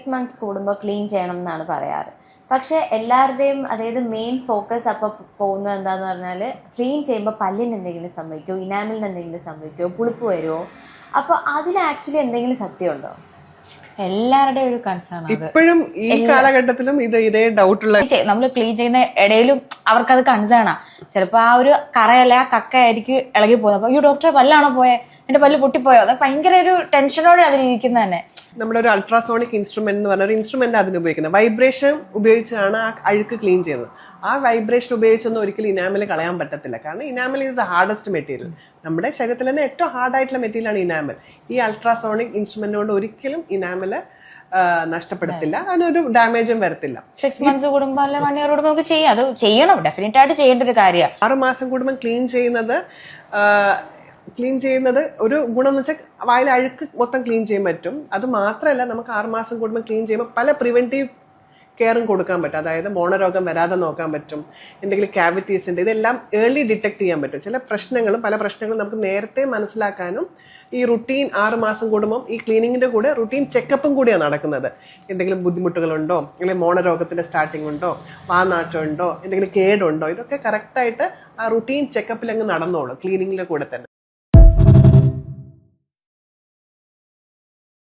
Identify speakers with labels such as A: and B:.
A: 6 months കൂടുമ്പോൾ clean ചെയ്യണം എന്നാണ് പറയാറ്. പക്ഷെ എല്ലാവരുടെയും അതായത് മെയിൻ ഫോക്കസ് അപ്പോൾ പോകുന്നത് എന്താന്ന് പറഞ്ഞാൽ ക്ലീൻ ചെയ്യുമ്പോൾ പല്ലിന് എന്തെങ്കിലും സംഭവിക്കുമോ, ഇനാമിലിന് എന്തെങ്കിലും സംഭവിക്കുമോ, പുളിപ്പ് വരുമോ? അപ്പോൾ അതിൽ ആക്ച്വലി എന്തെങ്കിലും സത്യമുണ്ടോ?
B: എല്ലാവരുടെയും ഒരു കൺസേൺ
C: ഇപ്പോഴും ഈ കാലഘട്ടത്തിലും ഇതേ ഡൗട്ടുള്ള
B: നമ്മൾ ക്ലീൻ ചെയ്യുന്ന ഇടയിലും അവർക്കത് കൺസേണാ. ചിലപ്പോ ആ ഒരു കറയല്ല കക്ക ആയിരിക്കും ഇളകി പോകുന്നത്. അപ്പൊ ഈ ഡോക്ടറെ പല്ലാണോ പോയെ, എന്റെ പല്ല് പൊട്ടിപ്പോയോ, അത് ഭയങ്കര ഒരു ടെൻഷനോടെ അതിലിരിക്കുന്ന തന്നെ.
C: നമ്മുടെ ഒരു അൾട്രാസോണിക് ഇൻസ്ട്രുമെന്റ് എന്ന് പറഞ്ഞ ഒരു ഇൻസ്ട്രുമെന്റ് അതിന് ഉപയോഗിക്കുന്നത്. വൈബ്രേഷൻ ഉപയോഗിച്ചാണ് ആ അഴുക്ക് ക്ലീൻ ചെയ്യുന്നത്. ആ വൈബ്രേഷൻ ഉപയോഗിച്ചൊന്നും ഒരിക്കലും ഇനാമൽ കളയാൻ പറ്റത്തില്ല. കാരണം enamel is the hardest material. നമ്മുടെ ശരീരത്തിൽ തന്നെ ഏറ്റവും ഹാർഡായിട്ടുള്ള മെറ്റീരിയലാണ് ഇനാമൽ. ഈ അൾട്രാസോണിക് ഇൻസ്ട്രുമെന്റ് കൊണ്ട് ഒരിക്കലും ഇനാമൽ നഷ്ടപ്പെടുത്തില്ല, അതിനൊരു ഡാമേജും വരത്തില്ല.
B: 6 months കൂടുമ്പോൾ അല്ല 1 year കൂടുമ്പോൾ നമുക്ക് ചെയ്യാം. അത് ചെയ്യണം, ഡെഫിനറ്റ് ആയിട്ട് ചെയ്യേണ്ട ഒരു കാര്യമാണ്.
C: 6 മാസം കൂടുമ്പോൾ ക്ലീൻ ചെയ്യുന്നത് ഒരു ഗുണം എന്ന് വെച്ചാൽ വായിൽ അഴുക്ക് മൊത്തം ക്ലീൻ ചെയ്യാൻ പറ്റും. അത് മാത്രമല്ല, നമുക്ക് 6 മാസം കൂടുമ്പോൾ ക്ലീൻ ചെയ്യുമ്പോൾ പല പ്രിവെന്റീവ് കെയറും കൊടുക്കാൻ പറ്റും. അതായത് മോണരോഗം വരാതെ നോക്കാൻ പറ്റും, എന്തെങ്കിലും ക്യാവിറ്റീസ് ഉണ്ട്, ഇതെല്ലാം ഏർലി ഡിറ്റക്ട് ചെയ്യാൻ പറ്റും. പല പ്രശ്നങ്ങളും നമുക്ക് നേരത്തെ മനസ്സിലാക്കാനും ഈ റുട്ടീൻ 6 മാസം കൂടുമ്പോൾ ഈ ക്ലീനിങ്ങിന്റെ കൂടെ റുട്ടീൻ ചെക്കപ്പും കൂടിയാണ് നടക്കുന്നത്. എന്തെങ്കിലും ബുദ്ധിമുട്ടുകളുണ്ടോ, അല്ലെങ്കിൽ മോണരോഗത്തിന്റെ സ്റ്റാർട്ടിംഗ് ഉണ്ടോ, വാനാറ്റം ഉണ്ടോ, എന്തെങ്കിലും കേടുണ്ടോ, ഇതൊക്കെ കറക്റ്റായിട്ട് ആ റുട്ടീൻ ചെക്കപ്പിൽ അങ്ങ് നടന്നോളൂ ക്ലീനിങ്ങിന്റെ കൂടെ തന്നെ.